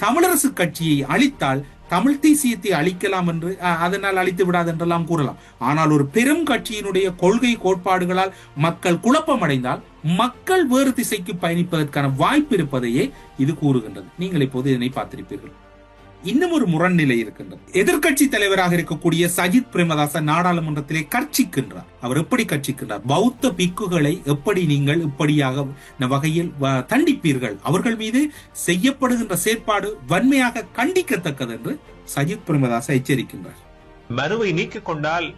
தமிழரசு கட்சியை அழித்தால் தமிழ் தேசியத்தை அழிக்கலாம் என்று அதனால் அழித்து விடாது என்றெல்லாம் கூறலாம். ஆனால் ஒரு பெரும் கட்சியினுடைய கொள்கை கோட்பாடுகளால் மக்கள் குழப்பமடைந்தால் மக்கள் வேறு திசைக்கு பயணிப்பதற்கான வாய்ப்பு இருப்பதையே இது கூறுகின்றது. நீங்கள் இப்போது இதனை பார்த்திருப்பீர்கள். இன்னும் ஒரு முரண்நிலை இருக்கின்றது. எதிர்கட்சி தலைவராக இருக்கக்கூடிய சஜித் பிரேமதாச நாடாளுமன்றத்திலே கர்ச்சிக்கின்றார். அவர் எப்படி கர்ச்சிக்கின்றார்? பௌத்த பிக்குகளை எப்படி நீங்கள் இப்படியாக வகையில் தண்டிப்பீர்கள், அவர்கள் மீது செய்யப்படுகின்ற செயற்பாடு வன்மையாக கண்டிக்கத்தக்கது என்று சஜித் பிரேமதாச எச்சரிக்கின்றார். மனுவை நீக்கிக் கொண்டால்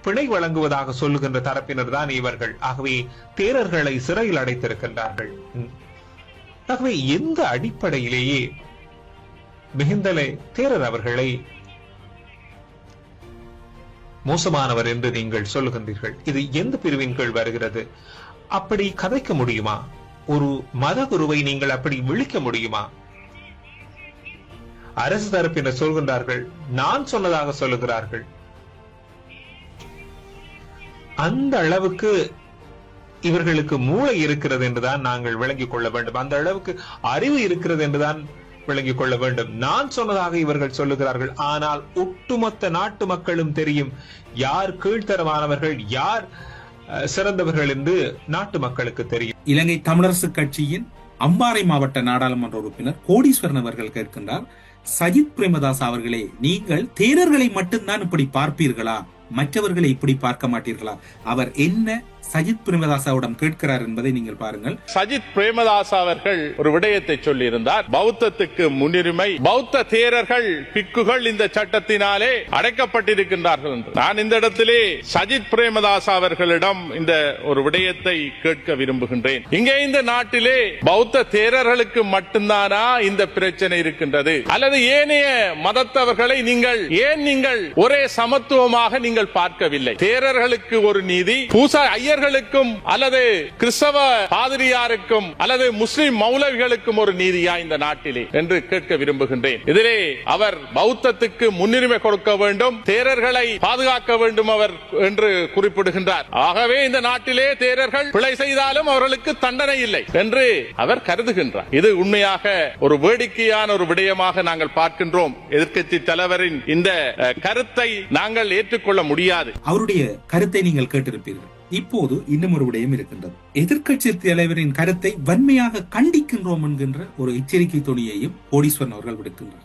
பிணை வழங்குவதாக சொல்லுகின்ற தரப்பினர் தான் இவர்கள். ஆகவே தேரர்களை சிறையில் அடைத்திருக்கின்றார்கள். ஆகவே எந்த அடிப்படையிலேயே மிகுந்தலை தேரர் அவர்களை மோசமானவர் என்று நீங்கள் சொல்லுகின்றீர்கள்? இது எந்த பிரிவின் கீழ் வருகிறது? அப்படி கதைக்க முடியுமா? ஒரு மத குருவை நீங்கள் அப்படி விழிக்க முடியுமா? அரசு தரப்பினர் சொல்கின்றார்கள், நான் சொன்னதாக சொல்லுகிறார்கள். அந்த அளவுக்கு இவர்களுக்கு மூளை இருக்கிறது என்றுதான் நாங்கள் விளங்கிக் கொள்ள வேண்டும். அந்த அளவுக்கு அறிவு இருக்கிறது என்றுதான் விளங்கிக் கொள்ள வேண்டும். நான் சொன்னதாக இவர்கள் சொல்லுகிறார்கள். ஆனால் ஒட்டுமொத்த நாட்டு மக்களும் தெரியும் யார் கீழ்த்தரமானவர்கள், யார் சிறந்தவர்கள் என்று நாட்டு மக்களுக்கு தெரியும். இலங்கை தமிழரசு கட்சியின் அம்பாறை மாவட்ட நாடாளுமன்ற உறுப்பினர் கோடீஸ்வரன் அவர்கள் கேட்கின்றார், சஜித் பிரேமதாஸ் அவர்களே, நீங்கள் தேரர்களை மட்டும்தான் இப்படி பார்ப்பீர்களா, மற்றவர்களை இப்படி பார்க்க மாட்டீர்களா? அவர் என்ன சஜித் பிரேமதாசாவிடம் கேட்கிறார் என்பதை நீங்கள் பாருங்கள். சஜித் பிரேமதாசா அவர்கள் ஒரு விடயத்தை சொல்லி இருந்தார். பௌத்தத்துக்கு முன்னுரிமை, பௌத்த தேரர்கள் பிக்குகள் இந்த சட்டத்தினாலே அடைக்கப்பட்டிருக்கின்றார்கள் என்று. நான் இந்த இடத்திலே சஜித் பிரேமதாசா அவர்களிடம் இந்த ஒரு விடயத்தை கேட்க விரும்புகின்றேன். இங்கே இந்த நாட்டிலே பௌத்த தேரர்களுக்கு மட்டும்தானா இந்த பிரச்சனை இருக்கின்றது, அல்லது ஏனைய மதத்தவர்களை நீங்கள் ஒரே சமத்துவமாக நீங்கள் பார்க்கவில்லை? தேரர்களுக்கு ஒரு நீதி, பூசா ஐயர்களுக்கும் அல்லது கிறிஸ்தவ பாதிரியாருக்கும் அல்லது முஸ்லிம் மௌலவிகளுக்கும் ஒரு நீதியா இந்த நாட்டிலே என்று கேட்க விரும்புகின்றேன். இதிலே அவர் பௌத்தத்துக்கு முன்னுரிமை கொடுக்க வேண்டும், தேரர்களை பாதுகாக்க வேண்டும் அவர் என்று குறிப்பிடுகின்றார். ஆகவே இந்த நாட்டிலே தேரர்கள் பிழை செய்தாலும் அவர்களுக்கு தண்டனை இல்லை என்று அவர் கருதுகின்றார். இது உண்மையாக ஒரு வேடிக்கையான ஒரு விடயமாக நாங்கள் பார்க்கின்றோம். எதிர்க்கட்சி தலைவரின் இந்த கருத்தை நாங்கள் ஏற்றுக்கொள்ள முடியாது. அவருடைய கருத்தை நீங்கள் கேட்டிருப்பீர்கள். இப்போது இன்னும் ஒரு விடயம் இருக்கின்றது. எதிர்க்கட்சி தலைவரின் கருத்தை வன்மையாக கண்டிக்கின்றோம் என்கின்ற ஒரு எச்சரிக்கை துணியையும் கோடீஸ்வரன் அவர்கள் விடுக்கின்றார்.